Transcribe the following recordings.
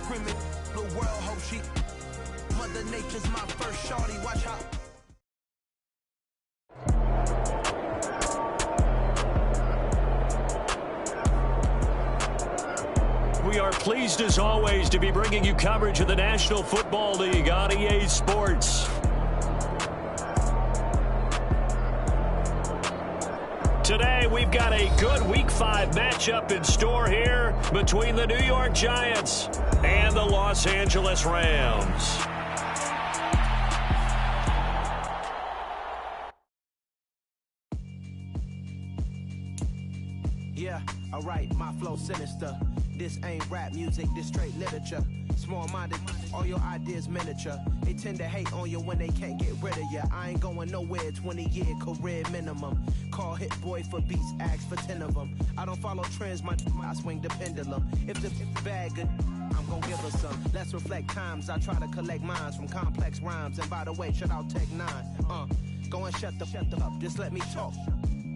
screaming. The world hope she. Mother Nature's my first shorty. Watch how. We are pleased as always to be bringing you coverage of the National Football League on EA Sports. Today we've got a good Week 5 matchup in store here between the New York Giants and the Los Angeles Rams. Yeah, alright, my flow sinister. This ain't rap music, this straight literature. Small-minded, all your ideas miniature. They tend to hate on you when they can't get rid of you. I ain't going nowhere, 20-year career minimum. Call hit boy for beats, ask for 10 of them. I don't follow trends, I swing the pendulum. If the bag good, I'm gonna give her some. Let's reflect times, I try to collect minds from complex rhymes. And by the way, shout out Tech 9. Go and shut the up, just let me talk.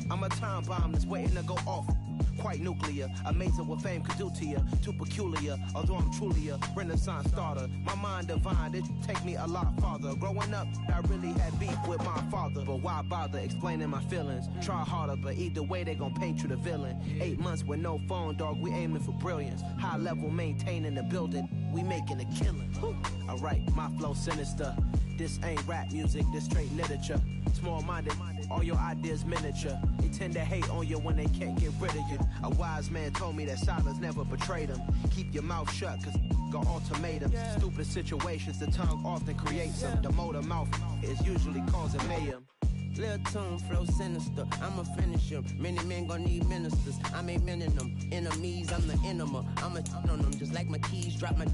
I'm a time bomb that's waiting to go off. Quite nuclear, amazing what fame could do to you. Too peculiar, although I'm truly a Renaissance starter. My mind divine, it take me a lot farther. Growing up, I really had beef with my father. But why bother explaining my feelings? Try harder, but either way they gon' paint you the villain. 8 months with no phone, dog, we aiming for brilliance. High level maintaining the building, we making a killing. Alright, my flow sinister. This ain't rap music, this straight literature. Small-minded, all your ideas miniature. They tend to hate on you when they can't get rid of you. A wise man told me that silence never betrayed him. Keep your mouth shut, cause got ultimatums. Stupid situations, the tongue often creates them. The motor mouth is usually causing mayhem. Lil' tune, flow sinister, I'ma finish him. Many men gon' need ministers, I'm aiming them. Enemies, I'm the enema. I'ma on them, just like my keys, drop my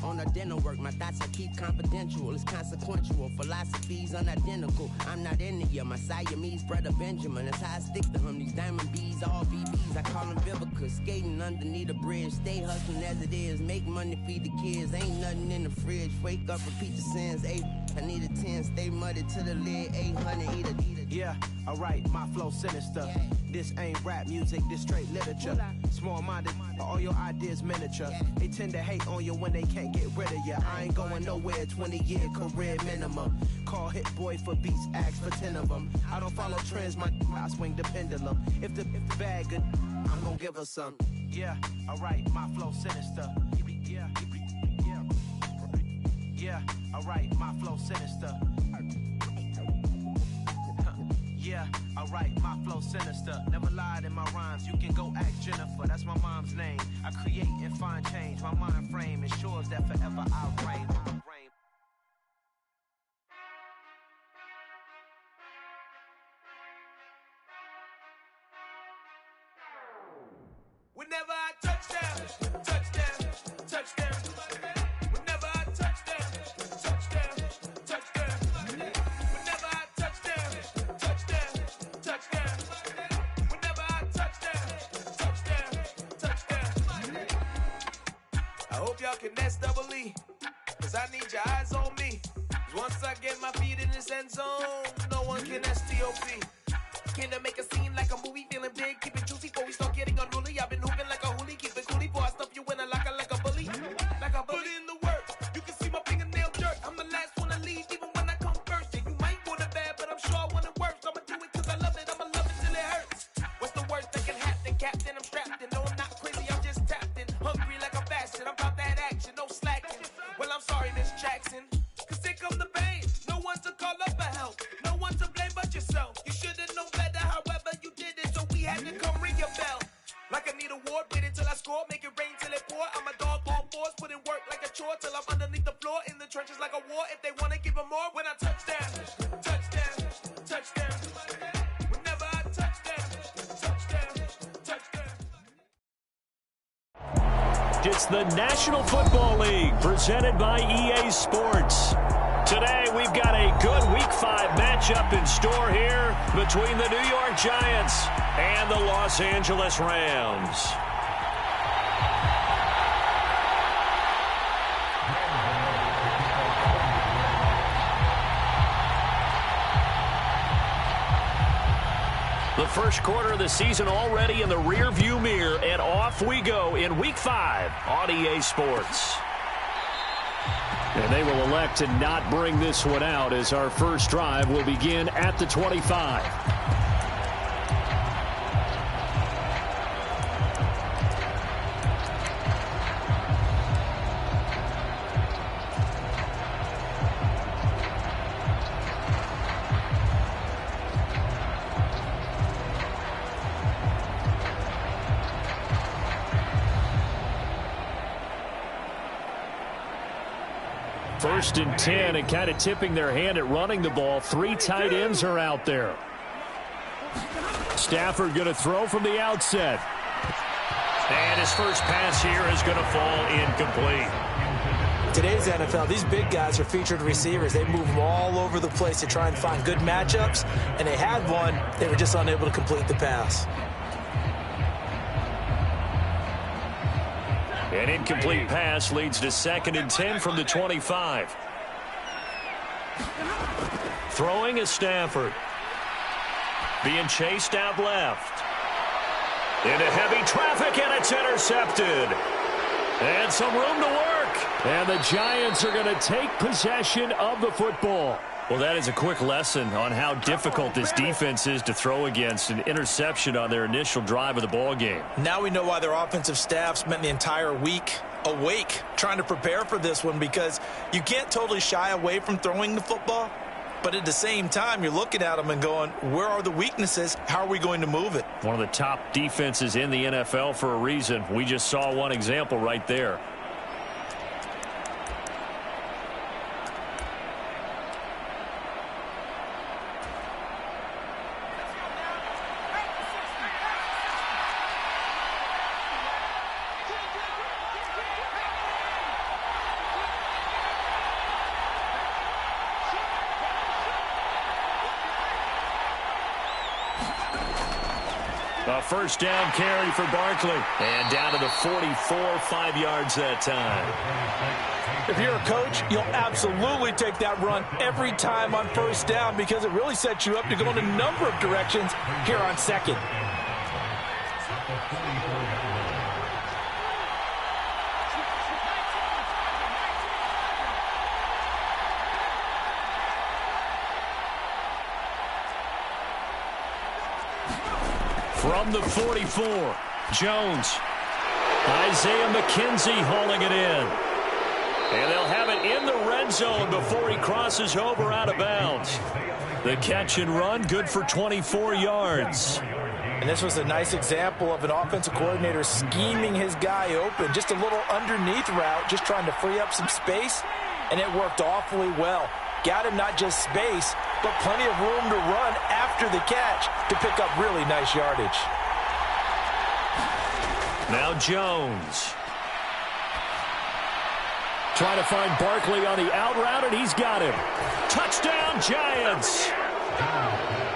on a dinner work. My thoughts I keep confidential, it's consequential. Philosophies unidentical, I'm not into you. My Siamese brother Benjamin, that's how I stick to him. These diamond bees, all BBs, I call them Vivica. Skating underneath a bridge, stay hustling as it is. Make money, feed the kids, ain't nothing in the fridge. Wake up, repeat the sins, I need a 10, stay muddy to the lid, 800, eat a. Yeah, alright, my flow sinister. This ain't rap music, this straight literature. Small-minded, all your ideas miniature. They tend to hate on you when they can't get rid of you. I ain't going nowhere, 20-year career minimum. Call hit boy for beats, ask for 10 of them. I don't follow trends, I swing the pendulum. If the bag good, I'm gonna give her some. Yeah, alright, my flow sinister. Yeah, alright, my flow sinister. Yeah, alright, my flow sinister. Never lied in my rhymes, you can go ask Jennifer. That's my mom's name. I create and find change. My mind frame ensures that forever I'll reign. Whenever I touchdown, touchdown, touchdown. Whenever I touchdown, touchdown, touchdown. Whenever I touchdown, touchdown, touchdown. Whenever I touchdown, touchdown. I hope y'all can nest double E, cause I need your eyes on me. Once I get my feet in this end zone, no one can STOP. Came to make a scene like a movie, feeling big, keep it juicy before we start getting unruly. I've been hooping like a hoolie, keep it coolie before I stuff you in a locker like a bully. Like a bully. Put in the work, you can see my fingernail dirt. I'm the last one to leave, even when I come first. Yeah, you might want it bad, but I'm sure I want it worse. I'ma do it cause I love it, I'ma love it till it hurts. What's the worst that can happen, Captain? I'm strapped in, no I'm not crazy, I'm just tapped in. Hungry like a bastard, I'm about that action, no slacking. Well, I'm sorry, Miss Jackson, cause here come the pain. No one to call up for help, no one to blame but yourself. You should've known better, however you did it, so we had to come ring your bell. Like I need a ward, wait until I score, make it rain till it pour. I'm a dog on fours, put in work like a chore till I'm underneath the floor, in the trenches like a war. If they wanna give them more, when I touchdown, touchdown, touchdown. Whenever I touchdown, touchdown, touchdown. It's the National Football League presented by EA Sports. Today we've got a good Week 5 matchup in store here between the New York Giants and the Los Angeles Rams. The first quarter of the season already in the rear-view mirror, and off we go in Week 5 on EA Sports. And they will elect to not bring this one out as our first drive will begin at the 25. First and 10, and kind of tipping their hand at running the ball. 3 tight ends are out there. Stafford going to throw from the outset. And his first pass here is going to fall incomplete. Today's NFL, these big guys are featured receivers. They move them all over the place to try and find good matchups, and they had one. They were just unable to complete the pass. An incomplete pass leads to 2nd and 10 from the 25. Throwing is Stafford. Being chased out left. Into heavy traffic, and it's intercepted. And some room to work. And the Giants are going to take possession of the football. Well, that is a quick lesson on how difficult this defense is to throw against. An interception on their initial drive of the ball game. Now we know why their offensive staff spent the entire week awake trying to prepare for this one, because you can't totally shy away from throwing the football, but at the same time you're looking at them and going, where are the weaknesses? How are we going to move it? One of the top defenses in the NFL for a reason. We just saw one example right there. A first down carry for Barkley. And down to the 44, 5 yards that time. If you're a coach, you'll absolutely take that run every time on first down, because it really sets you up to go in a number of directions here on second. From the 44, Jones. Isaiah McKenzie hauling it in. And they'll have it in the red zone before he crosses over out of bounds. The catch and run, good for 24 yards. And this was a nice example of an offensive coordinator scheming his guy open. Just a little underneath route, just trying to free up some space, and it worked awfully well. Got him not just space, but plenty of room to run after the catch to pick up really nice yardage. Now Jones. Trying to find Barkley on the out route, and he's got him. Touchdown, Giants.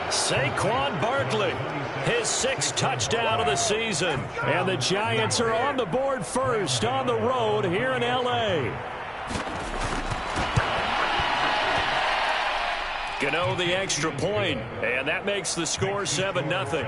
Saquon Barkley, his 6th touchdown of the season. And the Giants are on the board first on the road here in L.A. Gano the extra point, and that makes the score 7-0.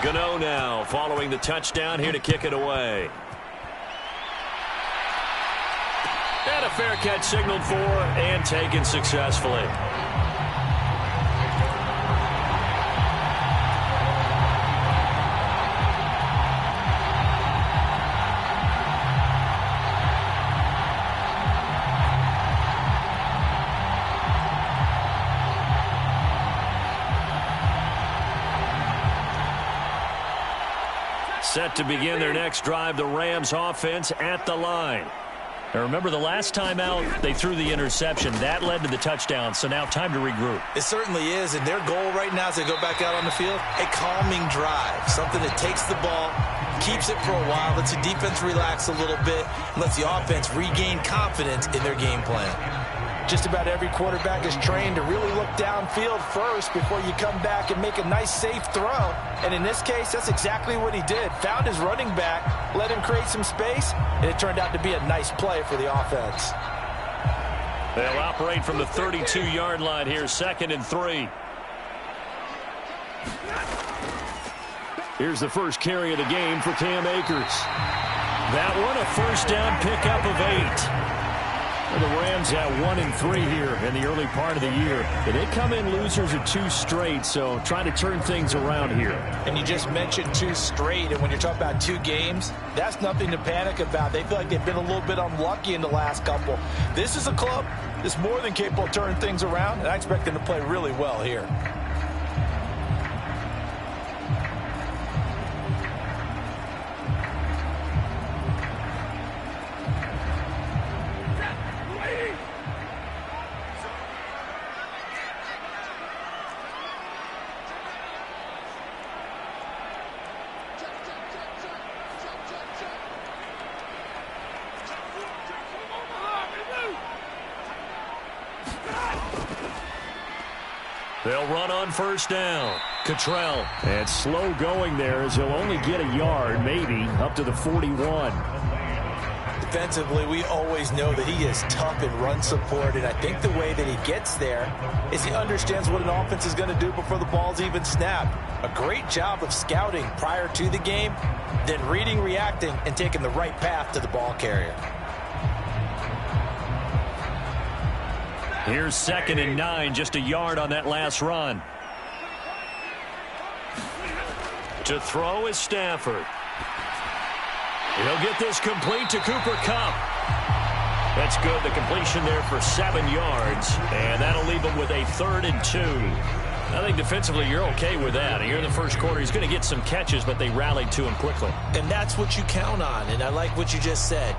Gano now following the touchdown here to kick it away. And a fair catch signaled for and taken successfully. Set to begin their next drive, the Rams offense at the line. Now remember, the last time out, they threw the interception. That led to the touchdown, so now time to regroup. It certainly is, and their goal right now as they go back out on the field, a calming drive, something that takes the ball, keeps it for a while, lets the defense relax a little bit, and lets the offense regain confidence in their game plan. Just about every quarterback is trained to really look downfield first before you come back and make a nice, safe throw. And in this case, that's exactly what he did. Found his running back, let him create some space, and it turned out to be a nice play for the offense. They'll operate from the 32-yard line here, 2nd and 3. Here's the first carry of the game for Cam Akers. That one, a first down pickup of 8. The Rams at 1-3 here in the early part of the year. And they come in losers of 2 straight, so trying to turn things around here. And you just mentioned 2 straight, and when you're talking about 2 games, that's nothing to panic about. They feel like they've been a little bit unlucky in the last couple. This is a club that's more than capable of turning things around, and I expect them to play really well here. They'll run on first down. Cottrell. And slow going there as he'll only get a yard, maybe, up to the 41. Defensively, we always know that he is tough in run support, and I think the way that he gets there is he understands what an offense is going to do before the ball's even snapped. A great job of scouting prior to the game, then reading, reacting, and taking the right path to the ball carrier. Here's 2nd and 9, just a yard on that last run. To throw is Stafford. He'll get this complete to Cooper Kupp. That's good. The completion there for 7 yards, and that'll leave him with a 3rd and 2. I think defensively you're okay with that. Here in the first quarter, he's going to get some catches, but they rallied to him quickly. And that's what you count on, and I like what you just said.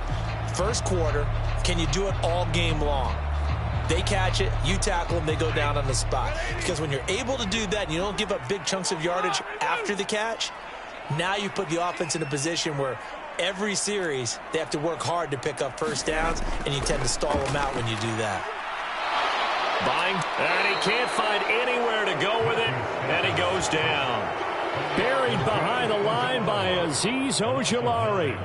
First quarter, can you do it all game long? They catch it, you tackle them, they go down on the spot. Because when you're able to do that and you don't give up big chunks of yardage after the catch, now you put the offense in a position where every series they have to work hard to pick up first downs, and you tend to stall them out when you do that. Buying, and he can't find anywhere to go with it, and he goes down. Buried behind the line by Azeez Ojulari.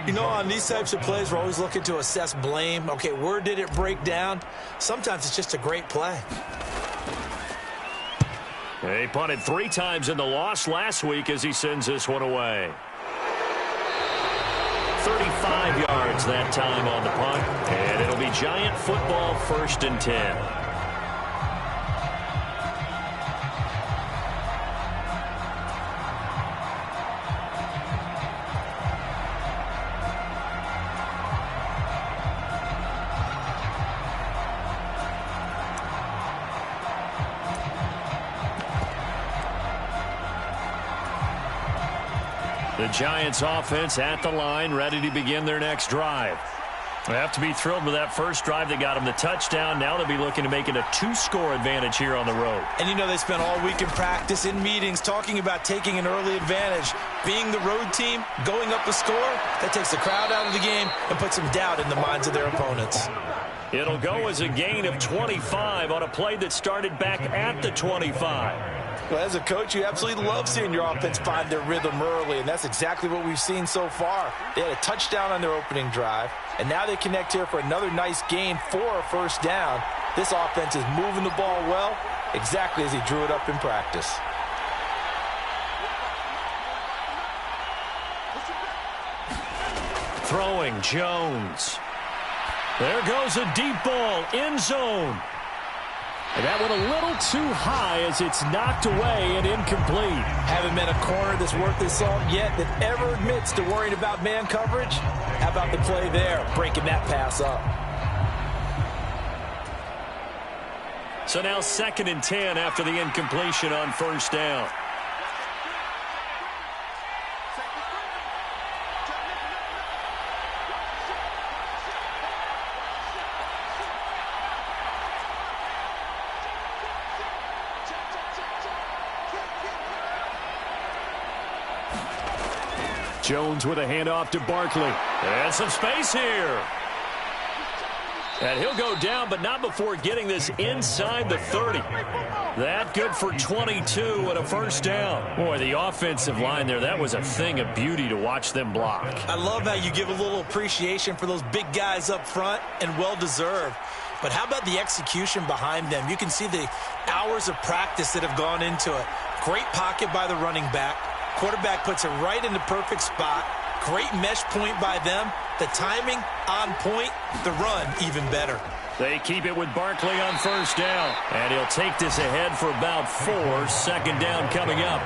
You know, on these types of plays, we're always looking to assess blame. Okay, where did it break down? Sometimes it's just a great play. He punted 3 times in the loss last week as he sends this one away. 35 yards that time on the punt, and it'll be Giant football, 1st and 10. The Giants offense at the line, ready to begin their next drive. They have to be thrilled with that first drive that got them the touchdown. Now they'll be looking to make it a 2-score advantage here on the road. And you know, they spent all week in practice, in meetings, talking about taking an early advantage. Being the road team, going up a score, that takes the crowd out of the game and puts some doubt in the minds of their opponents. It'll go as a gain of 25 on a play that started back at the 25. Well, as a coach, you absolutely love seeing your offense find their rhythm early, and that's exactly what we've seen so far. They had a touchdown on their opening drive, and now they connect here for another nice gain for a first down. This offense is moving the ball well, exactly as he drew it up in practice. Throwing, Jones. There goes a deep ball, end zone. And that one a little too high as it's knocked away and incomplete. Haven't met a corner that's worth his salt yet that ever admits to worrying about man coverage. How about the play there, breaking that pass up? So now 2nd and 10 after the incompletion on first down. Jones with a handoff to Barkley. And some space here. And he'll go down, but not before getting this inside the 30. That good for 22 and a first down. Boy, the offensive line there, that was a thing of beauty to watch them block. I love how you give a little appreciation for those big guys up front, and well-deserved. But how about the execution behind them? You can see the hours of practice that have gone into it. Great pocket by the running back. Quarterback puts it right in the perfect spot. Great mesh point by them. The timing on point. The run even better. They keep it with Barkley on first down. And he'll take this ahead for about 4. Second down coming up.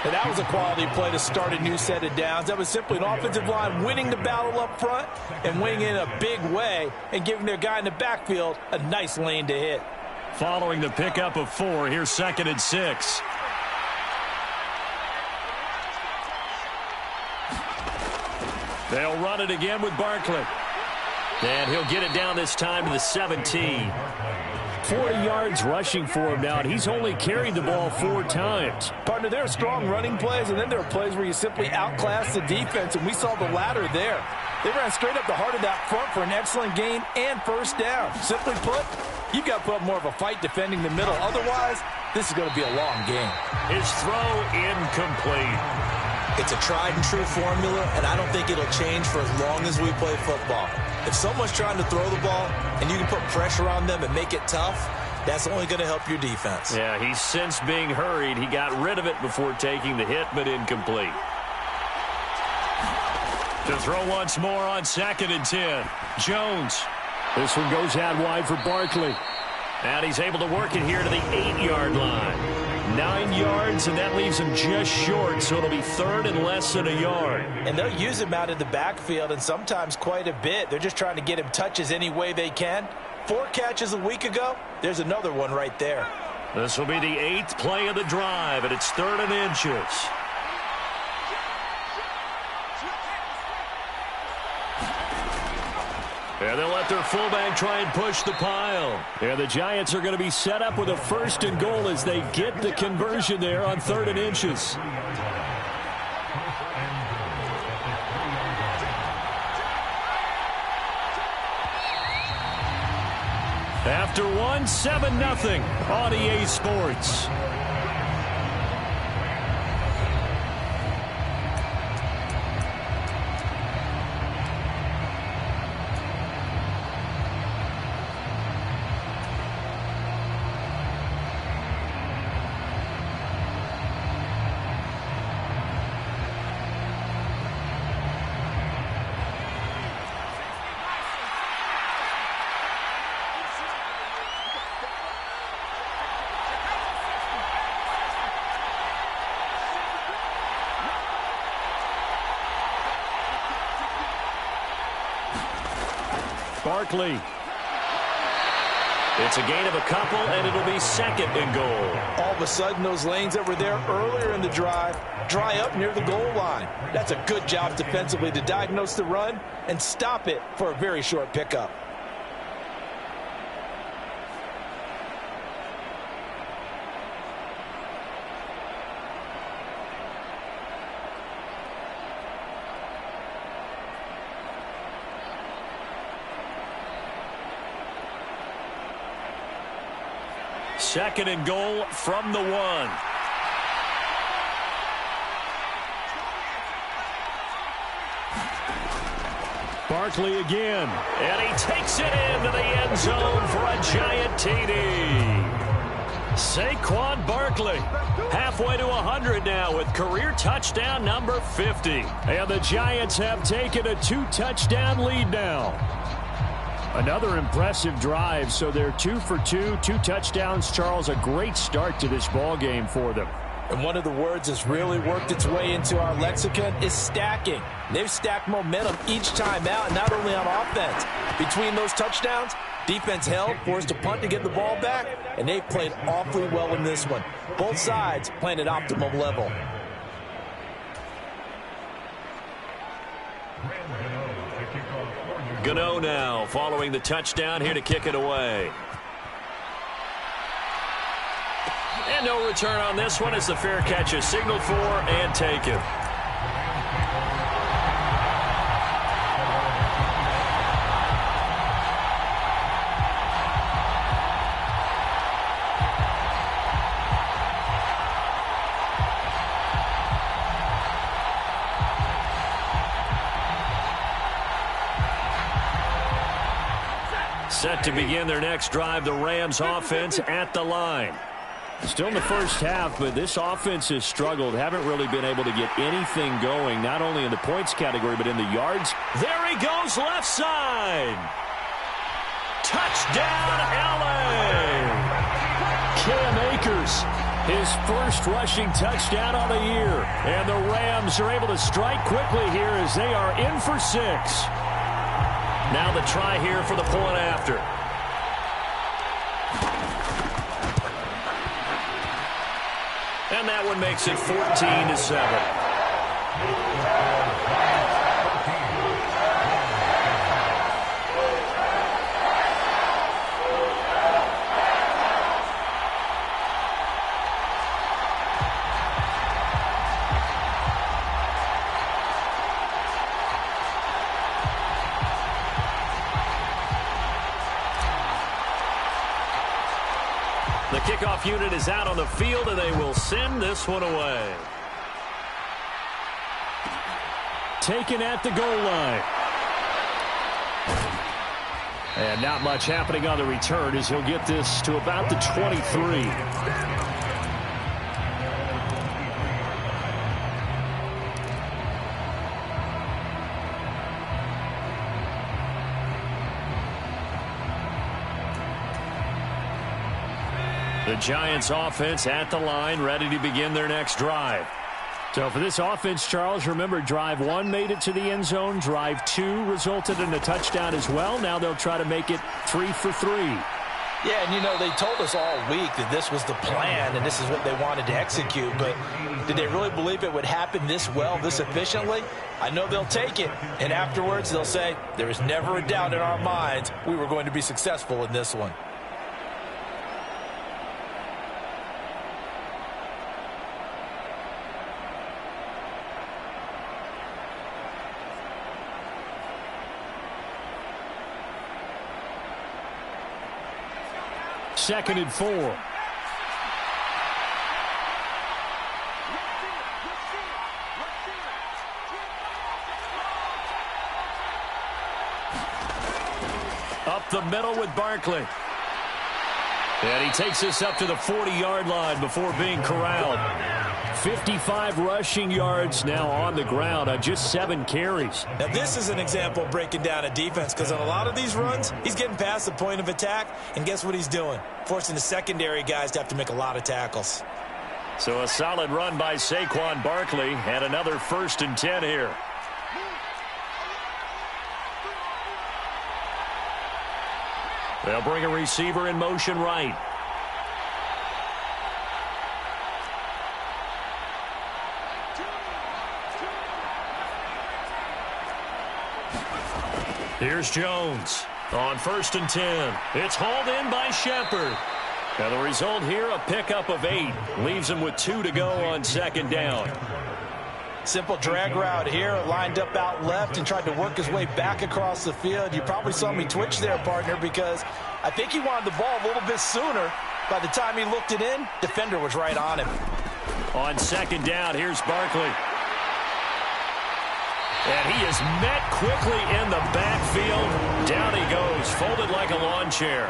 And that was a quality play to start a new set of downs. That was simply an offensive line winning the battle up front and winning in a big way and giving their guy in the backfield a nice lane to hit. Following the pickup of 4, here's 2nd and 6. They'll run it again with Barkley. And he'll get it down this time to the 17. 40 yards rushing for him now, and he's only carried the ball 4 times. Partner, there are strong running plays, and then there are plays where you simply outclass the defense, and we saw the latter there. They ran straight up the heart of that front for an excellent gain and first down. Simply put, you've got to put up more of a fight defending the middle. Otherwise, this is going to be a long game. His throw incomplete. It's a tried-and-true formula, and I don't think it'll change for as long as we play football. If someone's trying to throw the ball and you can put pressure on them and make it tough, that's only going to help your defense. Yeah, he's since being hurried. He got rid of it before taking the hit, but incomplete. To throw once more on 2nd and 10. Jones. This one goes out wide for Barkley. And he's able to work it here to the 8-yard line. 9 yards, and that leaves him just short, so it'll be 3rd and less than a yard. And they'll use him out of the backfield, and sometimes quite a bit. They're just trying to get him touches any way they can. 4 catches a week ago. There's another one right there. This will be the 8th play of the drive, and it's 3rd and inches. And they'll let their fullback try and push the pile. And the Giants are going to be set up with a 1st and goal as they get the conversion there on 3rd and inches. After 1, 7-0 on EA Sports. Barkley. It's a gain of a couple, and it'll be 2nd and goal. All of a sudden, those lanes that were there earlier in the drive dry up near the goal line. That's a good job defensively to diagnose the run and stop it for a very short pickup. Second and goal from the 1. Barkley again. And he takes it into the end zone for a giant TD. Saquon Barkley halfway to 100 now with career touchdown number 50. And the Giants have taken a 2-touchdown lead now. Another impressive drive, so they're 2 for 2, 2 touchdowns. Charles, a great start to this ball game for them. And one of the words that's really worked its way into our lexicon is stacking. They've stacked momentum each time out, not only on offense. Between those touchdowns, defense held, forced a punt to get the ball back, and they've played awfully well in this one. Both sides playing at optimum level. Gano now following the touchdown here to kick it away. And no return on this one as the fair catch is signaled for and taken. Set to begin their next drive, the Rams offense at the line. Still in the first half, but this offense has struggled. Haven't really been able to get anything going, not only in the points category, but in the yards. There he goes, left side. Touchdown, LA! Cam Akers, his first rushing touchdown of the year. And the Rams are able to strike quickly here as they are in for 6. Now the try here for the point after. And that one makes it 14-7. The kickoff unit is out on the field, and they will send this one away. Taken at the goal line. And not much happening on the return as he'll get this to about the 23. The Giants offense at the line, ready to begin their next drive. So for this offense, Charles, remember, drive 1 made it to the end zone. Drive 2 resulted in a touchdown as well. Now they'll try to make it 3 for 3. Yeah, and you know, they told us all week that this was the plan and this is what they wanted to execute, but did they really believe it would happen this well, this efficiently? I know they'll take it, and afterwards they'll say, there was never a doubt in our minds we were going to be successful in this one. Second and 4. Up the middle with Barkley. And he takes this up to the 40-yard line before being corralled. 55 rushing yards now on the ground on just 7 carries. Now this is an example of breaking down a defense, because on a lot of these runs, he's getting past the point of attack, and guess what he's doing? Forcing the secondary guys to have to make a lot of tackles. So a solid run by Saquon Barkley, and another 1st and 10 here. They'll bring a receiver in motion right. Here's Jones on 1st and 10. It's hauled in by Shepard. And the result here, a pickup of 8. Leaves him with 2 to go on 2nd down. Simple drag route here, lined up out left and tried to work his way back across the field. You probably saw me twitch there, partner, because I think he wanted the ball a little bit sooner. By the time he looked it in, defender was right on him. On 2nd down, here's Barkley. And he is met quickly in the backfield. Down he goes, folded like a lawn chair.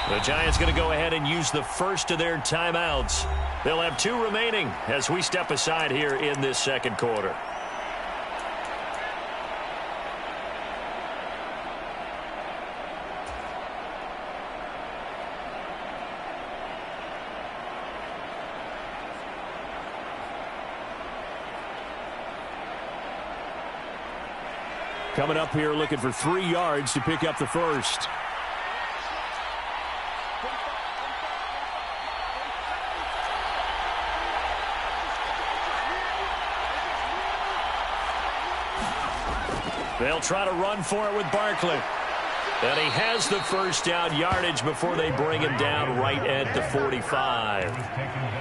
The Giants going to go ahead and use the first of their timeouts. They'll have 2 remaining as we step aside here in this 2nd quarter. Coming up here looking for 3 yards to pick up the first. They'll try to run for it with Barkley. And he has the 1st down yardage before they bring him down right at the 45.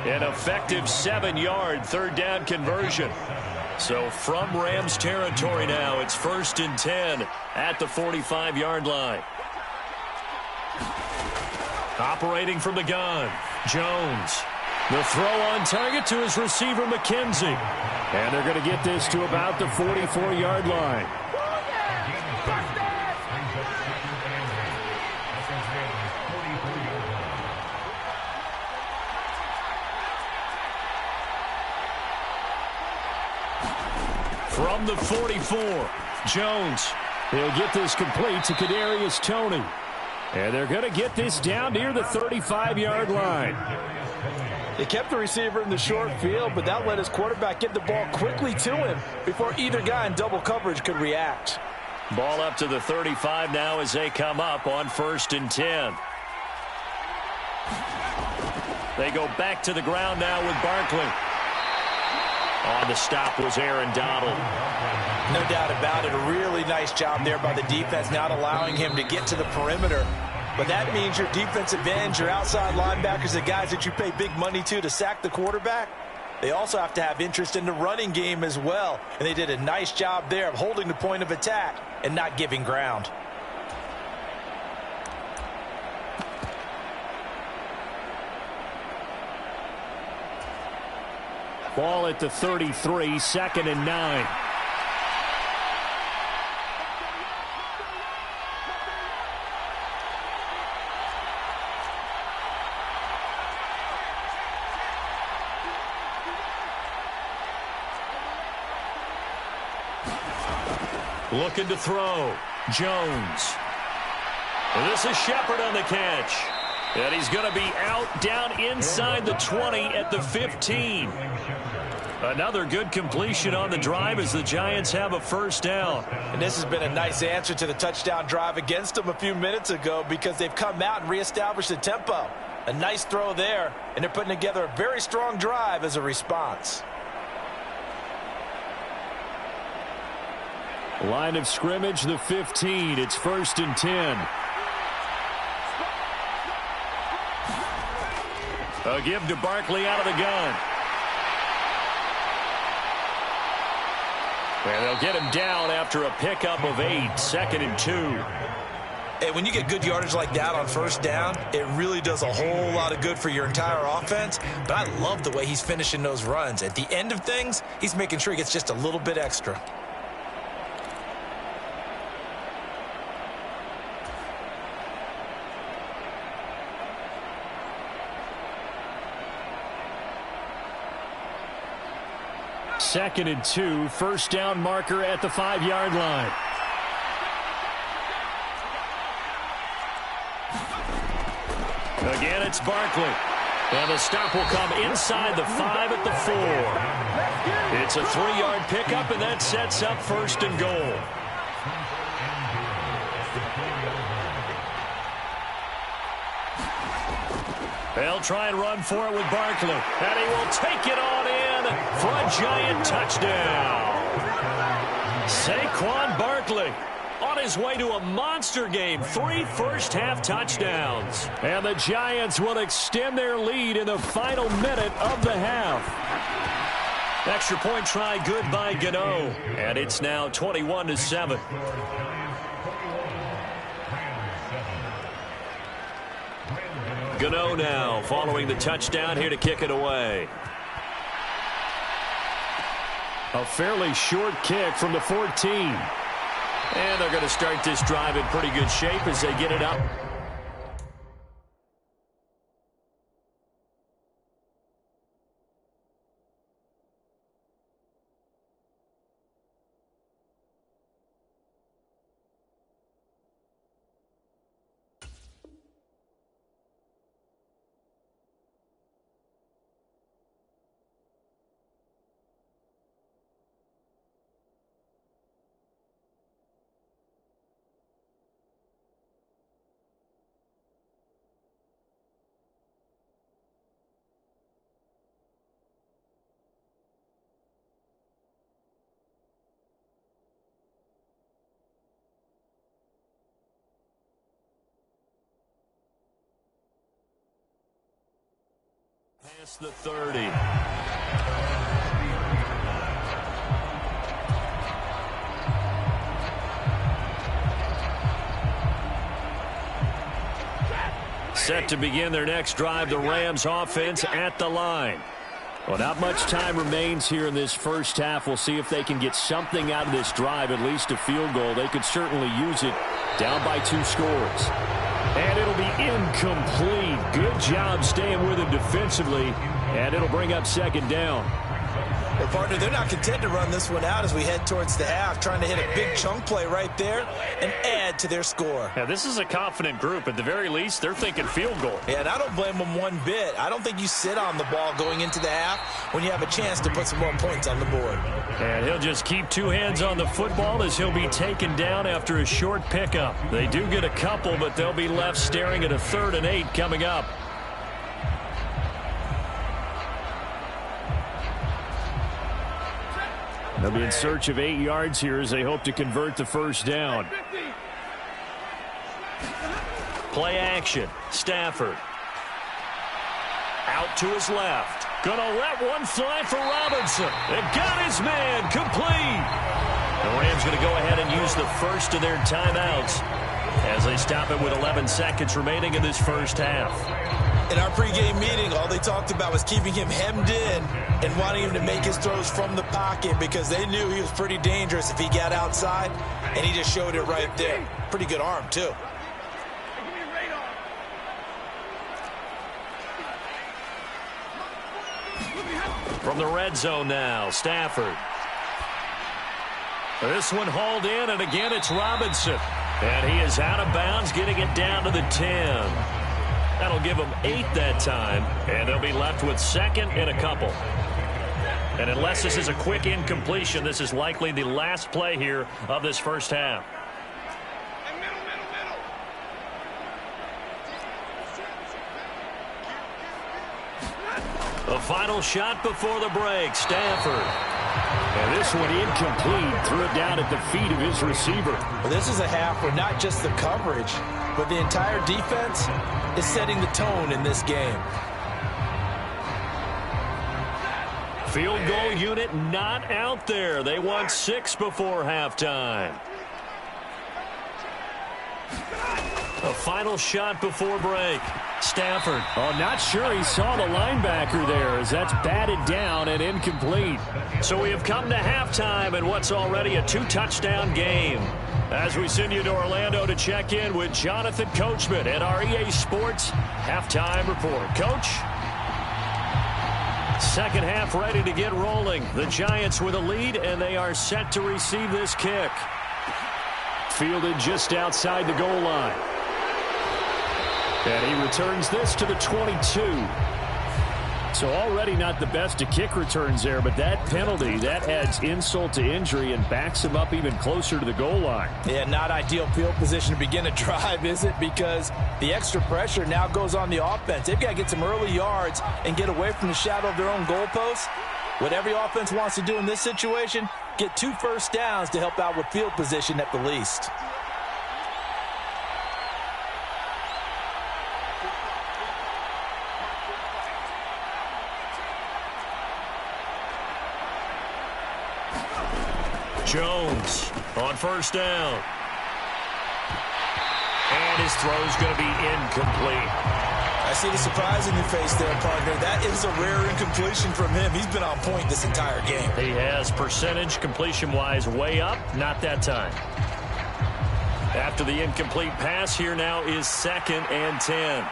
An effective 7-yard 3rd down conversion. So from Rams territory now, it's 1st and 10 at the 45-yard line. Operating from the gun, Jones. The throw on target to his receiver, McKenzie. And they're going to get this to about the 44-yard line. From the 44, Jones. He'll get this complete to Kadarius Toney. And they're going to get this down near the 35-yard line. They kept the receiver in the short field, but that let his quarterback get the ball quickly to him before either guy in double coverage could react. Ball up to the 35 now as they come up on 1st and 10. They go back to the ground now with Barkley. On the stop was Aaron Donald. No doubt about it. A really nice job there by the defense, not allowing him to get to the perimeter. But that means your defensive ends, your outside linebackers, the guys that you pay big money to sack the quarterback, they also have to have interest in the running game as well. And they did a nice job there of holding the point of attack and not giving ground. Ball at the 33, 2nd and 9. Looking to throw. Jones. This is Shepard on the catch. And he's going to be out down inside the 20 at the 15. Another good completion on the drive as the Giants have a 1st down. And this has been a nice answer to the touchdown drive against them a few minutes ago because they've come out and reestablished the tempo. A nice throw there, and they're putting together a very strong drive as a response. Line of scrimmage, the 15. It's 1st and 10. A give to Barkley out of the gun. And they'll get him down after a pickup of 8, 2nd and 2. And when you get good yardage like that on 1st down, it really does a whole lot of good for your entire offense. But I love the way he's finishing those runs. At the end of things, he's making sure he gets just a little bit extra. Second and 2, 1st down marker at the 5-yard line. Again, it's Barkley. And the stop will come inside the 5 at the 4. It's a 3-yard pickup, and that sets up 1st and goal. They'll try and run for it with Barkley. And he will take it on in for a Giant touchdown. Saquon Barkley on his way to a monster game. 3 first-half touchdowns. And the Giants will extend their lead in the final minute of the half. Extra point try good by Gano. And it's now 21-7. Gano now following the touchdown here to kick it away. A fairly short kick from the 14. And they're going to start this drive in pretty good shape as they get it up. Past the 30. Set to begin their next drive, the Rams offense at the line. Well, not much time remains here in this first half. We'll see if they can get something out of this drive, at least a field goal. They could certainly use it, down by 2 scores. And it'll be incomplete. Good job staying with him defensively, and it'll bring up second down. Well, partner, they're not content to run this one out as we head towards the half, trying to hit a big chunk play right there and add to their score. Yeah, this is a confident group. At the very least, they're thinking field goal. Yeah, and I don't blame them one bit. I don't think you sit on the ball going into the half when you have a chance to put some more points on the board. And he'll just keep 2 hands on the football as he'll be taken down after a short pickup. They do get a couple, but they'll be left staring at a 3rd and 8 coming up. They'll be in search of 8 yards here as they hope to convert the first down. Play action. Stafford. Out to his left. Gonna let one fly for Robinson. They got his man. Complete. The Rams going to go ahead and use the first of their timeouts as they stop it with 11 seconds remaining in this first half. In our pregame meeting, all they talked about was keeping him hemmed in and wanting him to make his throws from the pocket because they knew he was pretty dangerous if he got outside, and he just showed it right there. Pretty good arm, too. From the red zone now, Stafford. This one hauled in, and again it's Robinson. And he is out of bounds, getting it down to the 10. That'll give them 8 that time, and they'll be left with 2nd and a couple. And unless this is a quick incompletion, this is likely the last play here of this first half. The final shot before the break, Stafford. And this one incomplete, threw it down at the feet of his receiver. Well, this is a half where not just the coverage, but the entire defense is setting the tone in this game. Field goal unit not out there. They won 6 before halftime. The final shot before break. Stafford. Oh, not sure he saw the linebacker there as that's batted down and incomplete. So we have come to halftime in what's already a 2-touchdown game. As we send you to Orlando to check in with Jonathan Coachman at our EA Sports Halftime Report. Coach? Second half ready to get rolling. The Giants with a lead, and they are set to receive this kick. Fielded just outside the goal line. And he returns this to the 22. So already not the best of kick returns there, but that penalty, that adds insult to injury and backs him up even closer to the goal line. Yeah, not ideal field position to begin a drive, is it? Because the extra pressure now goes on the offense. They've got to get some early yards and get away from the shadow of their own goalposts. What every offense wants to do in this situation, get 2 first downs to help out with field position at the least. Jones on first down. And his throw's going to be incomplete. I see the surprise in your face there, partner. That is a rare incompletion from him. He's been on point this entire game. He has percentage completion-wise way up. Not that time. After the incomplete pass, here now is 2nd and 10.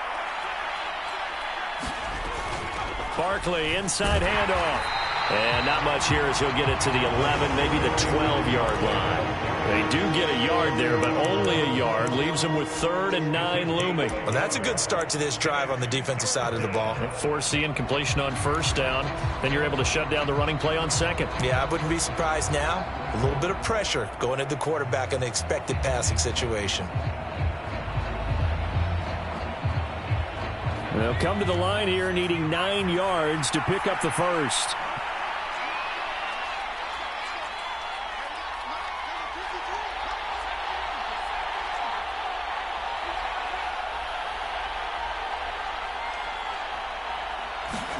Barkley, inside handoff. And not much here as he'll get it to the 11, maybe the 12-yard line. They do get a yard there, but only a yard. Leaves them with 3rd and 9 looming. Well, that's a good start to this drive on the defensive side of the ball. Force the incompletion on first down. Then you're able to shut down the running play on 2nd. Yeah, I wouldn't be surprised now. A little bit of pressure going at the quarterback in an expected passing situation. They'll come to the line here needing 9 yards to pick up the first.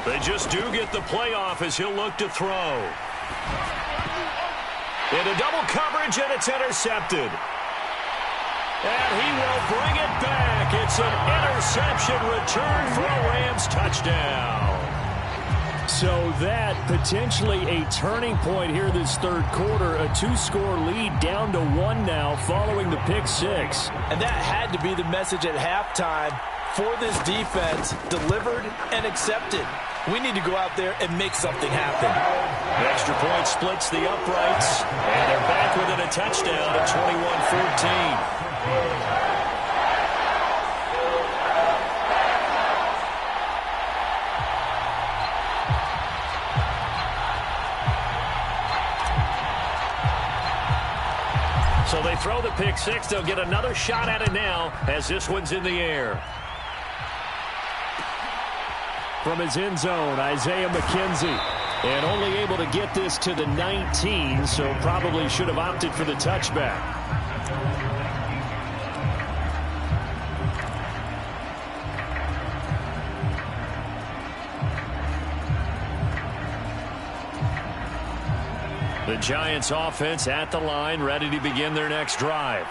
They just do get the playoff as he'll look to throw. Into double coverage, and it's intercepted. And he will bring it back. It's an interception return for a Rams touchdown. So that potentially a turning point here this third quarter. A 2-score lead down to 1 now following the pick six. And that had to be the message at halftime for this defense. Delivered and accepted. We need to go out there and make something happen. The extra point splits the uprights. And they're back within a touchdown at 21-14. So they throw the pick six. They'll get another shot at it now as this one's in the air. From his end zone, Isaiah McKenzie. And only able to get this to the 19, so probably should have opted for the touchback. The Giants offense at the line, ready to begin their next drive.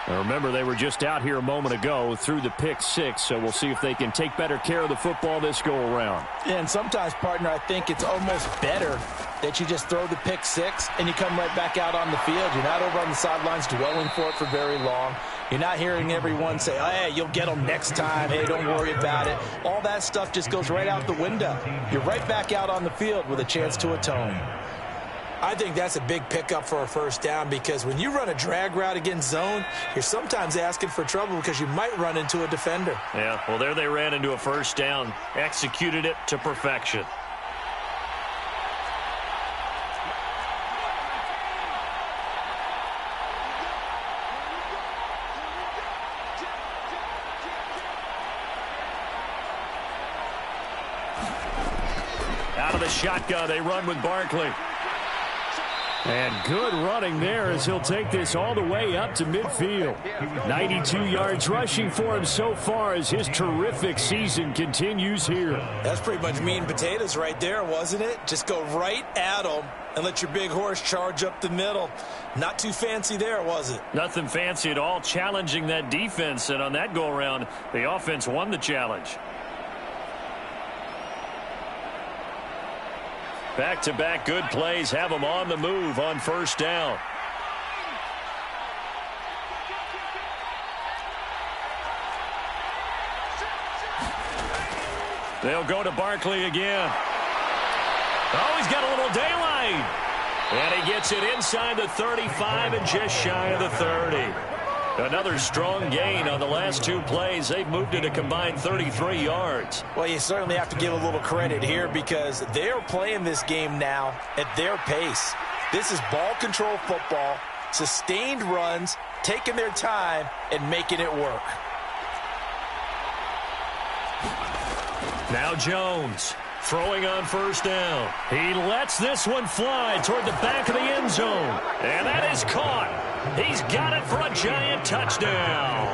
Now remember, they were just out here a moment ago through the pick six, so we'll see if they can take better care of the football this go-around. And sometimes, partner, I think it's almost better that you just throw the pick six and you come right back out on the field. You're not over on the sidelines dwelling for it for very long. You're not hearing everyone say, oh, hey, you'll get them next time. Hey, don't worry about it. All that stuff just goes right out the window. You're right back out on the field with a chance to atone. I think that's a big pickup for a first down because when you run a drag route against zone, you're sometimes asking for trouble because you might run into a defender. Yeah, well, there they ran into a first down, executed it to perfection. Out of the shotgun, they run with Barkley. And good running there as he'll take this all the way up to midfield. 92 yards rushing for him so far as his terrific season continues here. That's pretty much meat and potatoes right there, wasn't it? Just go right at him and let your big horse charge up the middle. Not too fancy there, was it? Nothing fancy at all, challenging that defense. And on that go-around, the offense won the challenge. Back-to-back good plays have them on the move on first down. They'll go to Barkley again. Oh, he's got a little daylight. And he gets it inside the 35 and just shy of the 30. Another strong gain on the last two plays. They've moved it a combined 33 yards. Well, you certainly have to give a little credit here because they're playing this game now at their pace. This is ball control football, sustained runs, taking their time, and making it work. Now Jones throwing on first down. He lets this one fly toward the back of the end zone. And that is caught. He's got it for a Giant touchdown.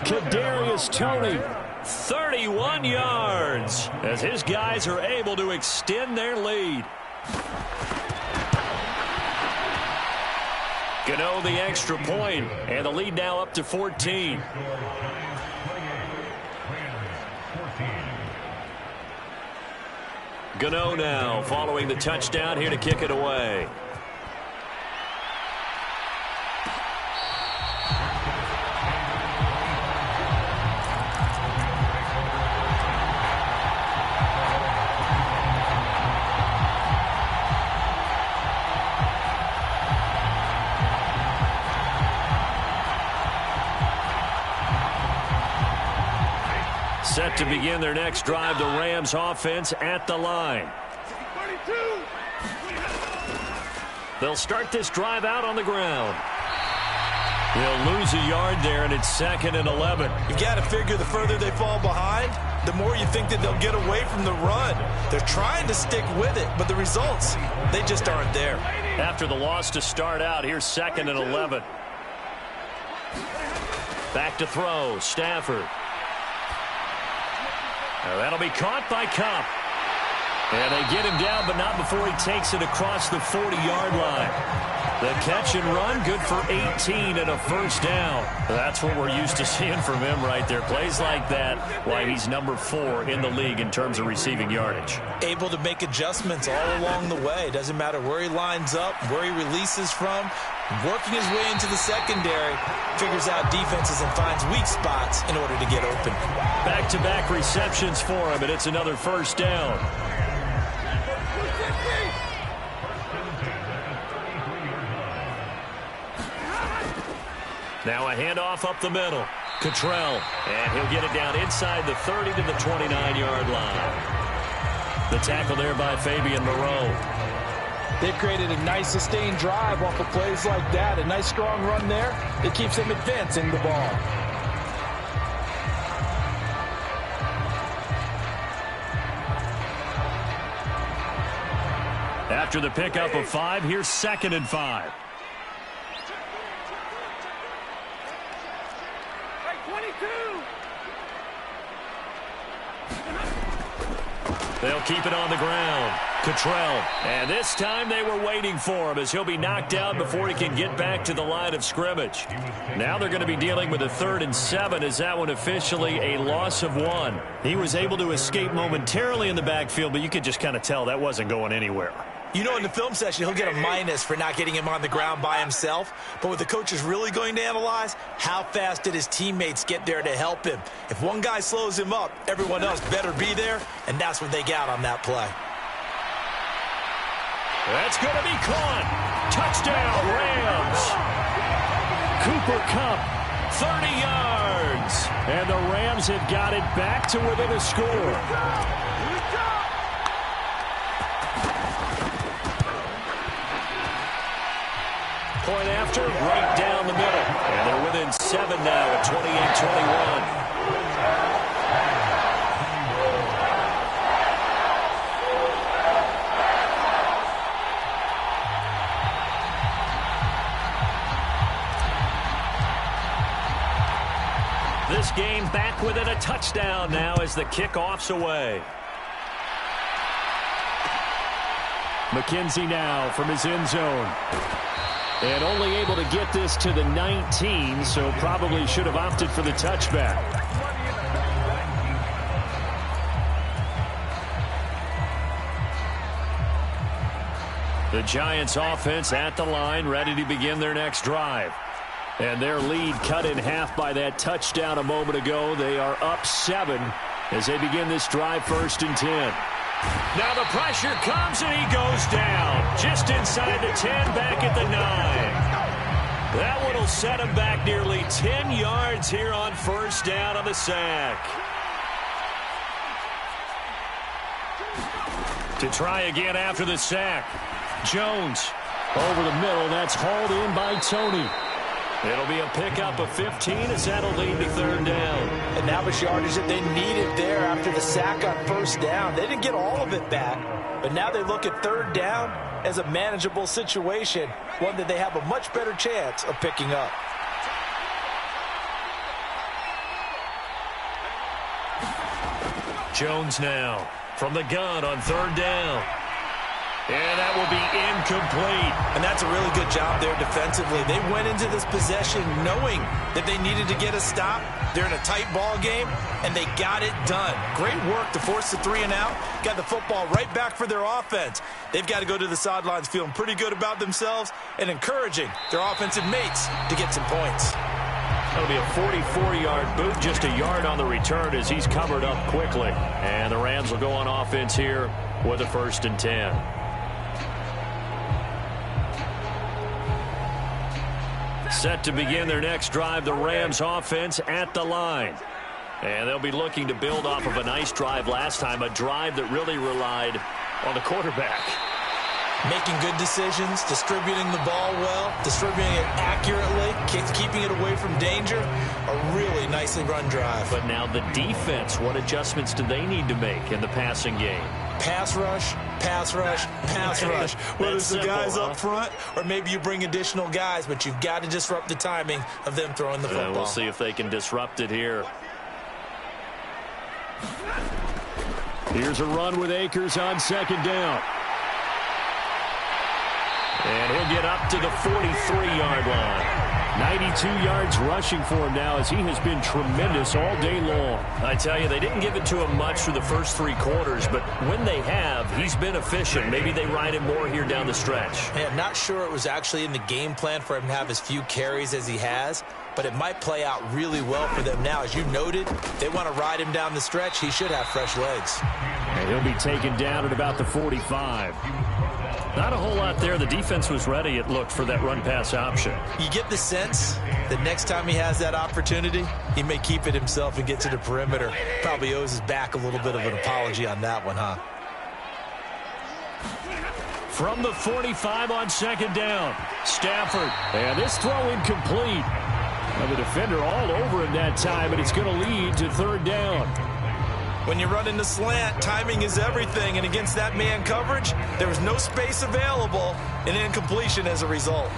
Kadarius Toney, 31 yards, as his guys are able to extend their lead. Gano the extra point, and the lead now up to 14. Gano now following the touchdown here to kick it away. Set to begin their next drive, the Rams offense at the line. They'll start this drive out on the ground. They'll lose a yard there, and it's 2nd and 11. You've got to figure the further they fall behind, the more you think that they'll get away from the run. They're trying to stick with it, but the results, they just aren't there. After the loss to start out, here's 2nd and 11. Back to throw, Stafford. Now that'll be caught by Kupp. And they get him down, but not before he takes it across the 40-yard line. The catch and run, good for 18 and a first down. That's what we're used to seeing from him right there. Plays like that, why he's number 4 in the league in terms of receiving yardage. Able to make adjustments all along the way. Doesn't matter where he lines up, where he releases from. Working his way into the secondary, figures out defenses and finds weak spots in order to get open. Back-to-back receptions for him, and it's another first down. Now a handoff up the middle. Cottrell, and he'll get it down inside the 30 to the 29-yard line. The tackle there by Fabian Moreau. They've created a nice sustained drive off of plays like that. A nice strong run there. It keeps them advancing the ball. After the pickup of 5, here's 2nd and 5. They'll keep it on the ground. Cottrell. And this time they were waiting for him as he'll be knocked down before he can get back to the line of scrimmage. Now they're going to be dealing with a 3rd and 7 as that one officially a loss of 1. He was able to escape momentarily in the backfield, but you could just kind of tell that wasn't going anywhere. You know, in the film session, he'll get a minus for not getting him on the ground by himself. But what the coach is really going to analyze, how fast did his teammates get there to help him? If one guy slows him up, everyone else better be there, and that's what they got on that play. That's going to be caught. Touchdown, Rams. Cooper Kupp, 30 yards. And the Rams have got it back to within a score. Point after, right down the middle. And they're within 7 now at 28-21. This game back within a touchdown now as the kickoff's away. McKenzie now from his end zone. And only able to get this to the 19, so probably should have opted for the touchback. The Giants offense at the line, ready to begin their next drive. And their lead cut in half by that touchdown a moment ago. They are up 7 as they begin this drive, 1st and 10. Now the pressure comes and he goes down. Just inside the 10, back at the 9. That one will set him back nearly 10 yards here on 1st down on the sack. To try again after the sack. Jones over the middle. That's hauled in by Tony. It'll be a pickup of 15 as that'll lead to 3rd down. And that was yardage that they needed there after the sack on 1st down. They didn't get all of it back, but now they look at 3rd down as a manageable situation, one that they have a much better chance of picking up. Jones now from the gun on 3rd down. And that will be incomplete. And that's a really good job there defensively. They went into this possession knowing that they needed to get a stop. They're in a tight ball game, and they got it done. Great work to force the 3 and out. Got the football right back for their offense. They've got to go to the sidelines feeling pretty good about themselves and encouraging their offensive mates to get some points. That'll be a 44-yard boot, just a yard on the return as he's covered up quickly. And the Rams will go on offense here with a 1st and 10. Set to begin their next drive, the Rams offense at the line. And they'll be looking to build off of a nice drive last time, a drive that really relied on the quarterback. Making good decisions, distributing the ball well, distributing it accurately, keeping it away from danger. A really nicely run drive. But now the defense, what adjustments do they need to make in the passing game? Pass rush, pass rush, pass rush. Whether it's the guys up front or maybe you bring additional guys, but you've got to disrupt the timing of them throwing the football. We'll see if they can disrupt it here. Here's a run with Akers on 2nd down. And he'll get up to the 43-yard line. 92 yards rushing for him now as he has been tremendous all day long. I tell you, they didn't give it to him much through the first 3 quarters, but when they have, he's been efficient. Maybe they ride him more here down the stretch. Hey, I'm not sure it was actually in the game plan for him to have as few carries as he has, but it might play out really well for them now. As you noted, they want to ride him down the stretch. He should have fresh legs. And he'll be taken down at about the 45. Not a whole lot there. The defense was ready, it looked, for that run-pass option. You get the sense that next time he has that opportunity, he may keep it himself and get to the perimeter. Probably owes his back a little bit of an apology on that one, huh? From the 45 on second down, Stafford. And this throw incomplete. And the defender all over him that time, and it's going to lead to third down. When you run into slant, timing is everything, and against that man coverage, there was no space available, and incompletion as a result.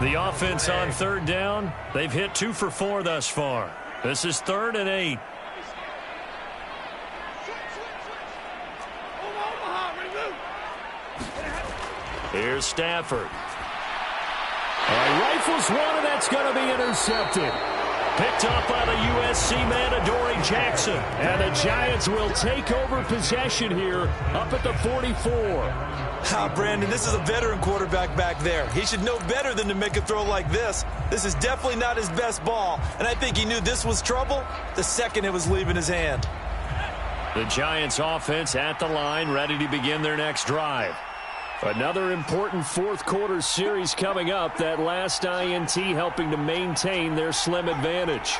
The offense on third down, they've hit 2 for 4 thus far. This is 3rd and 8. Here's Stafford. Rifles one, and that's going to be intercepted. Picked up by the USC man, Adoree Jackson. And the Giants will take over possession here up at the 44. Brandon, this is a veteran quarterback back there. He should know better than to make a throw like this. This is definitely not his best ball, and I think he knew this was trouble the second it was leaving his hand. The Giants offense at the line, ready to begin their next drive. Another important fourth-quarter series coming up. That last INT helping to maintain their slim advantage.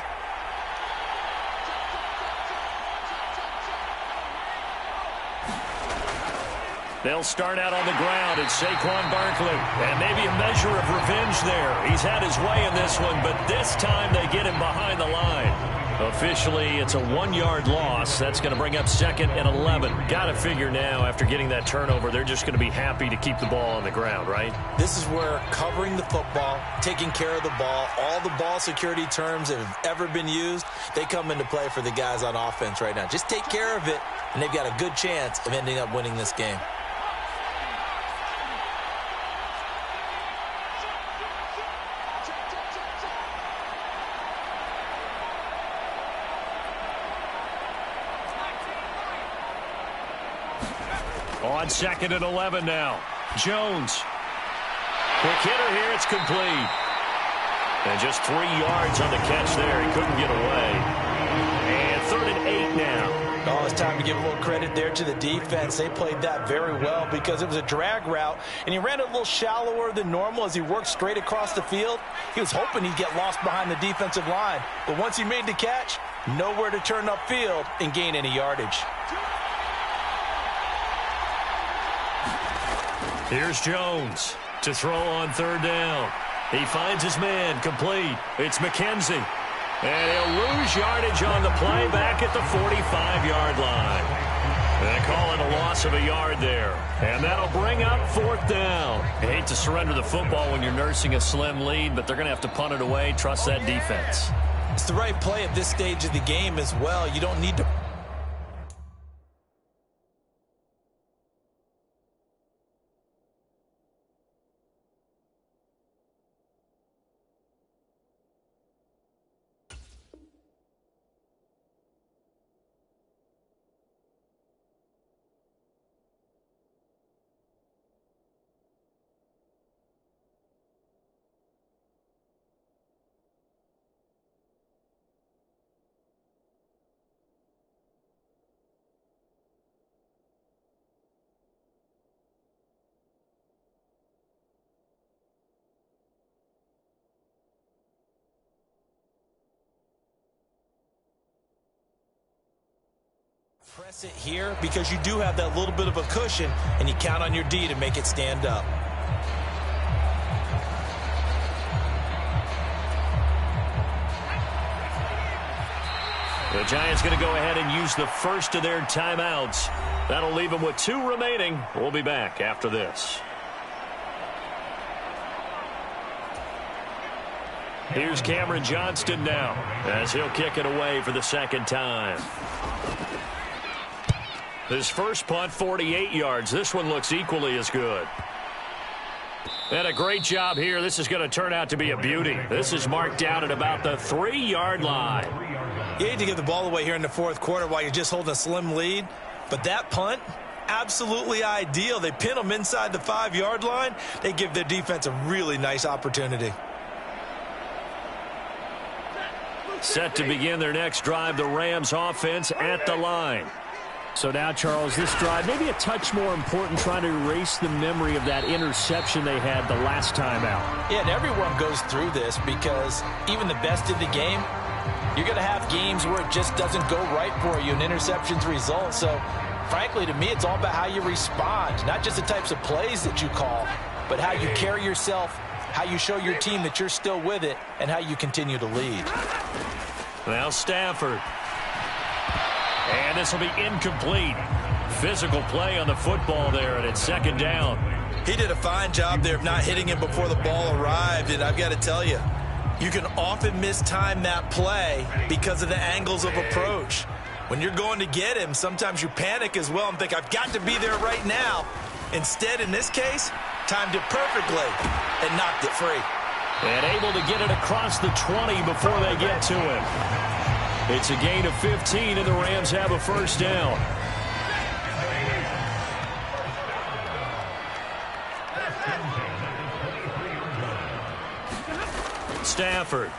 They'll start out on the ground. It's Saquon Barkley. And maybe a measure of revenge there. He's had his way in this one, but this time they get him behind the line. Officially, it's a 1-yard loss. That's going to bring up 2nd and 11. Got to figure now, after getting that turnover, they're just going to be happy to keep the ball on the ground, right? This is where covering the football, taking care of the ball, all the ball security terms that have ever been used, they come into play for the guys on offense right now. Just take care of it, and they've got a good chance of ending up winning this game. On 2nd and 11 now. Jones. Quick hitter here. It's complete. And just 3 yards on the catch there. He couldn't get away. And 3rd and 8 now. Oh, it's time to give a little credit there to the defense. They played that very well because it was a drag route, and he ran a little shallower than normal as he worked straight across the field. He was hoping he'd get lost behind the defensive line. But once he made the catch, nowhere to turn upfield and gain any yardage. Here's Jones to throw on 3rd down. He finds his man, complete. It's McKenzie. And he'll lose yardage on the play back at the 45-yard line. They call it a loss of a yard there. And that'll bring up 4th down. You hate to surrender the football when you're nursing a slim lead, but they're going to have to punt it away. Trust that defense. It's the right play at this stage of the game as well. You don't need to... Press it here because you do have that little bit of a cushion, and you count on your D to make it stand up. The Giants going to go ahead and use the first of their timeouts. That'll leave them with 2 remaining. We'll be back after this. Here's Cameron Johnston now as he'll kick it away for the 2nd time. His first punt, 48 yards. This one looks equally as good. And a great job here. This is going to turn out to be a beauty. This is marked down at about the 3-yard line. You hate to give the ball away here in the fourth quarter while you're just holding a slim lead, but that punt, absolutely ideal. They pin them inside the 5-yard line. They give their defense a really nice opportunity. Set to begin their next drive, the Rams offense at the line. So now, Charles, this drive maybe a touch more important, trying to erase the memory of that interception they had the last time out. Yeah, and everyone goes through this because even the best in the game, you're going to have games where it just doesn't go right for you and interceptions result. So, frankly, to me, it's all about how you respond, not just the types of plays that you call, but how you carry yourself, how you show your team that you're still with it, and how you continue to lead. Now Stafford. And this will be incomplete. Physical play on the football there, and it's second down. He did a fine job there of not hitting him before the ball arrived, and I've got to tell you, you can often mistime that play because of the angles of approach. When you're going to get him, sometimes you panic as well and think, I've got to be there right now. Instead, in this case, timed it perfectly and knocked it free. And able to get it across the 20 before they get to him. It's a gain of 15, and the Rams have a first down. Stafford.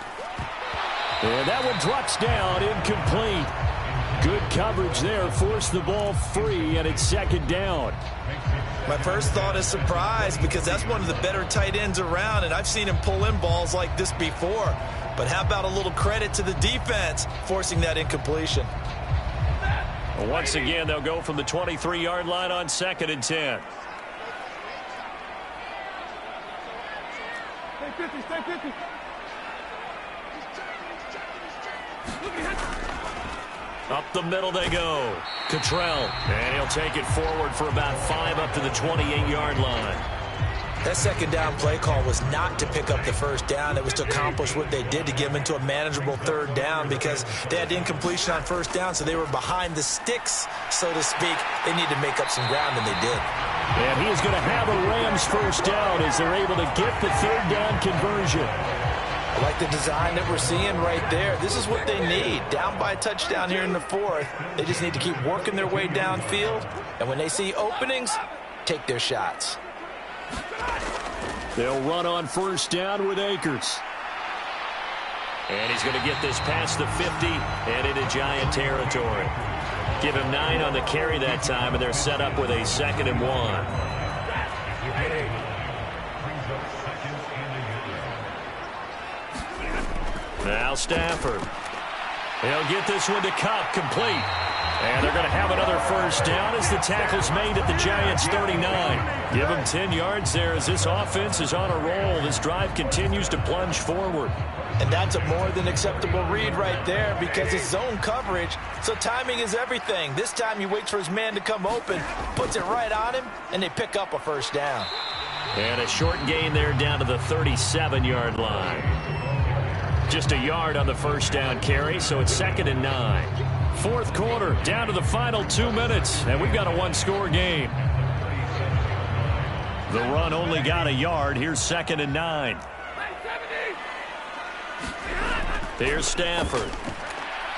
And that one drops down, incomplete. Good coverage there, forced the ball free, and it's second down. My first thought is surprise because that's one of the better tight ends around, and I've seen him pull in balls like this before. But how about a little credit to the defense forcing that incompletion? Well, once again, they'll go from the 23-yard line on 2nd and 10. Stay 50, stay 50. Up the middle they go. Cottrell. And he'll take it forward for about 5 up to the 28-yard line. That second down play call was not to pick up the first down. It was to accomplish what they did to get them into a manageable third down because they had incompletion on first down, so they were behind the sticks, so to speak. They need to make up some ground, and they did. And he is going to have a Rams first down as they're able to get the third down conversion. I like the design that we're seeing right there. This is what they need. Down by a touchdown here in the fourth. They just need to keep working their way downfield, and when they see openings, take their shots. They'll run on first down with Akers. And he's going to get this past the 50 and into Giant territory. Give him 9 on the carry that time, and they're set up with a 2nd and 1. Now Stafford. He'll get this one to Cup, complete. And they're going to have another first down as the tackle's made at the Giants' 39. Give them 10 yards there as this offense is on a roll. This drive continues to plunge forward. And that's a more than acceptable read right there because it's zone coverage, so timing is everything. This time he waits for his man to come open, puts it right on him, and they pick up a first down. And a short gain there down to the 37-yard line. Just a yard on the first down carry, so it's 2nd and 9. Fourth quarter, down to the final 2 minutes, and we've got a one-score game. The run only got a yard. Here's 2nd and 9. Here's Stafford.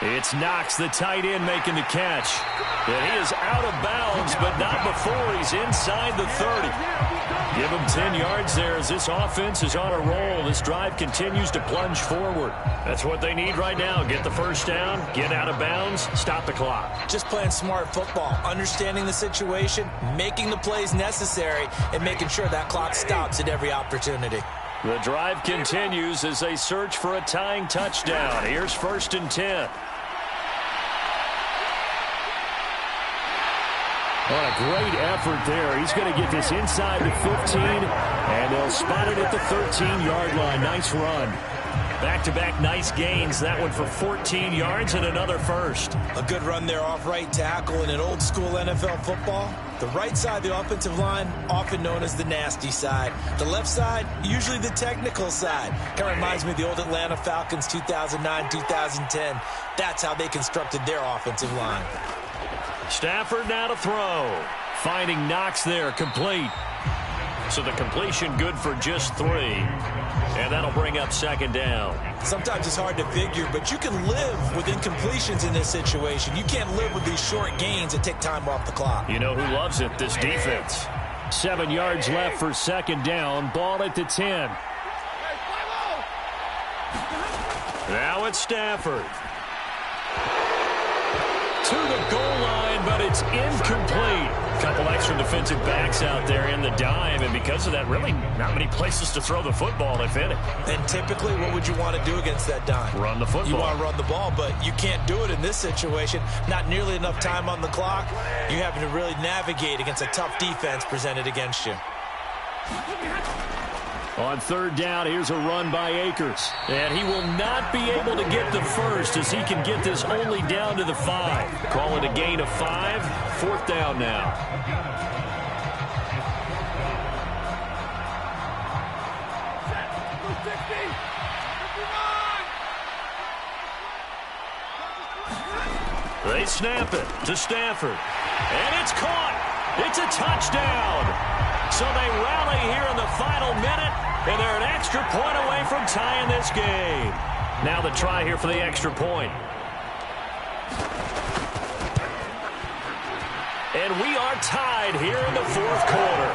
It's Knox, the tight end, making the catch. And he is out of bounds, but not before he's inside the 30. Give him 10 yards there as this offense is on a roll. This drive continues to plunge forward. That's what they need right now. Get the first down, get out of bounds, stop the clock. Just playing smart football, understanding the situation, making the plays necessary, and making sure that clock stops at every opportunity. The drive continues as they search for a tying touchdown. Here's 1st and 10. What a great effort there. He's going to get this inside the 15, and they'll spot it at the 13-yard line. Nice run. Back-to-back nice gains. That one for 14 yards and another first. A good run there off right tackle in an old-school NFL football. The right side of the offensive line, often known as the nasty side. The left side, usually the technical side. Kind of reminds me of the old Atlanta Falcons 2009-2010. That's how they constructed their offensive line. Stafford now to throw. Finding Knox there, complete. So the completion good for just 3. And that'll bring up second down. Sometimes it's hard to figure, but you can live with incompletions in this situation. You can't live with these short gains that take time off the clock. You know who loves it? This defense. 7 yards left for second down. Ball at the 10. Now it's Stafford. To the goal line, but it's incomplete. Couple extra defensive backs out there in the dime, and because of that, really not many places to throw the football, if any. And typically, what would you want to do against that dime? Run the football. You want to run the ball, but you can't do it in this situation. Not nearly enough time on the clock. You're having to really navigate against a tough defense presented against you. On third down, here's a run by Akers. And he will not be able to get the first as he can get this only down to the 5. Call it a gain of 5. Fourth down now. They snap it to Stafford. And it's caught. It's a touchdown. So they rally here in the final minute, and they're an extra point away from tying this game. Now the try here for the extra point. And we are tied here in the fourth quarter.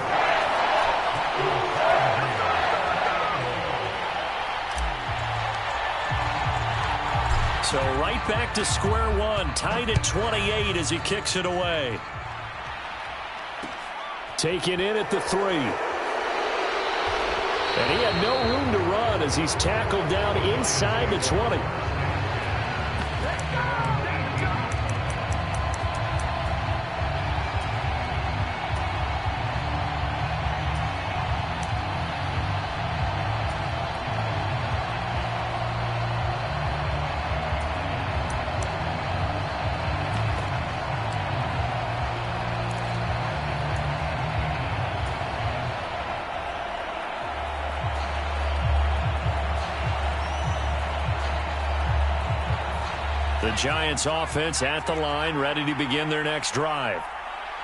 So right back to square one, tied at 28 as he kicks it away. Taken in at the 3. And he had no room to run as he's tackled down inside the 20. The Giants offense at the line, ready to begin their next drive.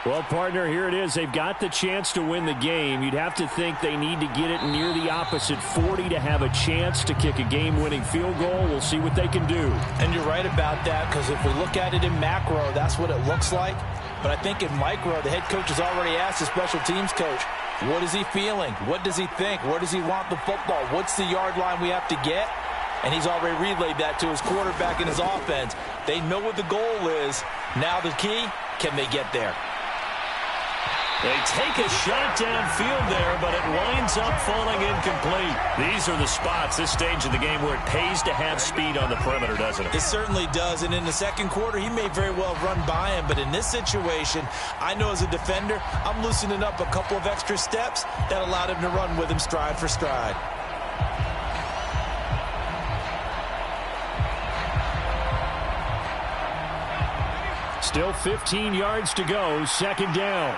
Well, partner, here it is. They've got the chance to win the game. You'd have to think they need to get it near the opposite 40 to have a chance to kick a game-winning field goal. We'll see what they can do. And you're right about that, because if we look at it in macro, that's what it looks like. But I think in micro, the head coach has already asked the special teams coach, what is he feeling? What does he think? Where does he want the football? What's the yard line we have to get? And he's already relayed that to his quarterback and his offense. They know what the goal is. Now the key, can they get there? They take a shot downfield there, but it winds up falling incomplete. These are the spots, this stage of the game, where it pays to have speed on the perimeter, doesn't it? It certainly does, and in the second quarter, he may very well run by him, but in this situation, I know as a defender, I'm loosening up a couple of extra steps that allowed him to run with him stride for stride. Still 15 yards to go, second down.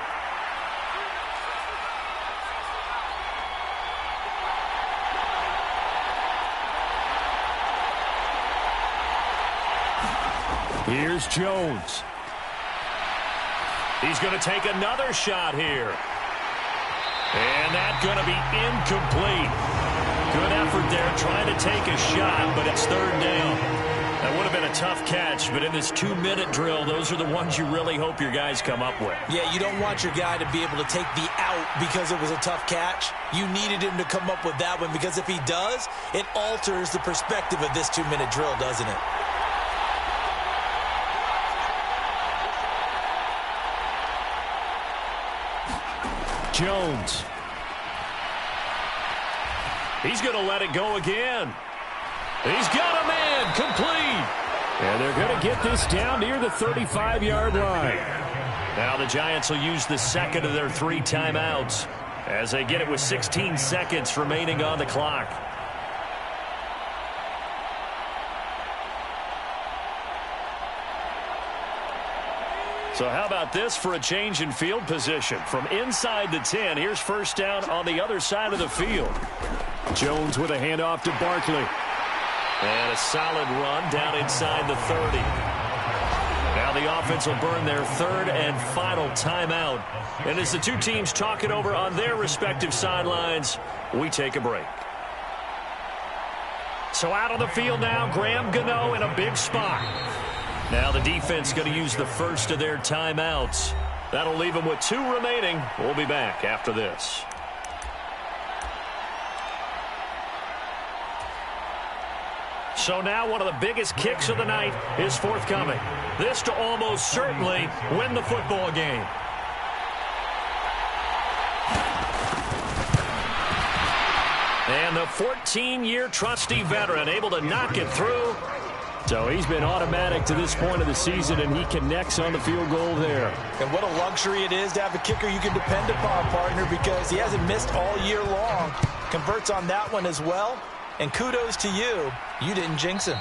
Here's Jones. He's going to take another shot here. And that's going to be incomplete. Good effort there trying to take a shot, but it's third down. That would have been a tough catch, but in this 2-minute drill, those are the ones you really hope your guys come up with. Yeah, you don't want your guy to be able to take the out because it was a tough catch. You needed him to come up with that one, because if he does, it alters the perspective of this 2-minute drill, doesn't it? Jones. He's going to let it go again. He's got a man, complete. And they're going to get this down near the 35-yard line. Now the Giants will use the second of their 3 timeouts as they get it with 16 seconds remaining on the clock. So how about this for a change in field position? From inside the 10, here's first down on the other side of the field. Jones with a handoff to Barkley. And a solid run down inside the 30. Now Now the offense will burn their third and final timeout. And as the two teams talk it over on their respective sidelines, we take a break. So out on the field now, Graham Gano in a big spot. Now the defense going to use the first of their timeouts. That'll leave them with 2 remaining. We'll be back after this. So now one of the biggest kicks of the night is forthcoming. This to almost certainly win the football game. And the 14-year trusty veteran able to knock it through. So he's been automatic to this point of the season, and he connects on the field goal there. And what a luxury it is to have a kicker you can depend upon, partner, because he hasn't missed all year long. Converts on that one as well. And kudos to you. You didn't jinx him.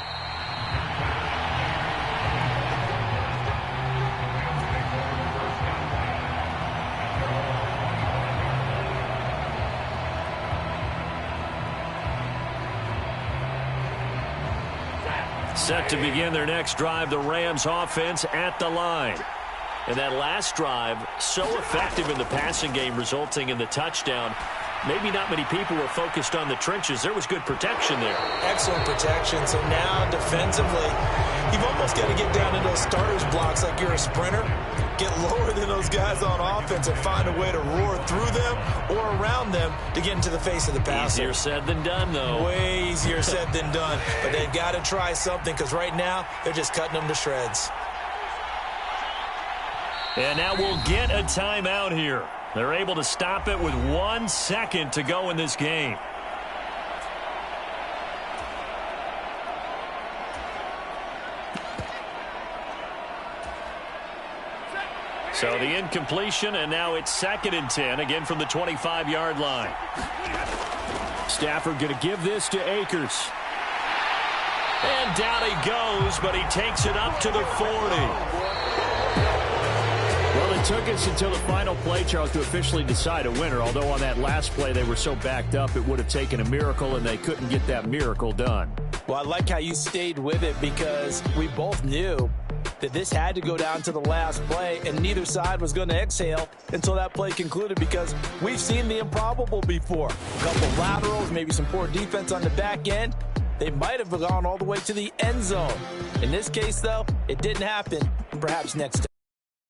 Set to begin their next drive, the Rams offense at the line. And that last drive, so effective in the passing game, resulting in the touchdown. Maybe not many people were focused on the trenches. There was good protection there. Excellent protection. So now defensively, you've almost got to get down into those starters blocks like you're a sprinter. Get lower than those guys on offense and find a way to roar through them or around them to get into the face of the passer. Easier said than done, though. Way easier said than done. But they've got to try something because right now they're just cutting them to shreds. And now we'll get a timeout here. They're able to stop it with 1 second to go in this game. So the incompletion, and now it's 2nd and 10, again from the 25-yard line. Stafford going to give this to Akers. And down he goes, but he takes it up to the 40. Well, it took us until the final play, Charles, to officially decide a winner. Although on that last play they were so backed up, it would have taken a miracle, and they couldn't get that miracle done. Well, I like how you stayed with it because we both knew that this had to go down to the last play, and neither side was going to exhale until that play concluded because we've seen the improbable before. A couple laterals, maybe some poor defense on the back end. They might have gone all the way to the end zone. In this case, though, it didn't happen. Perhaps next time.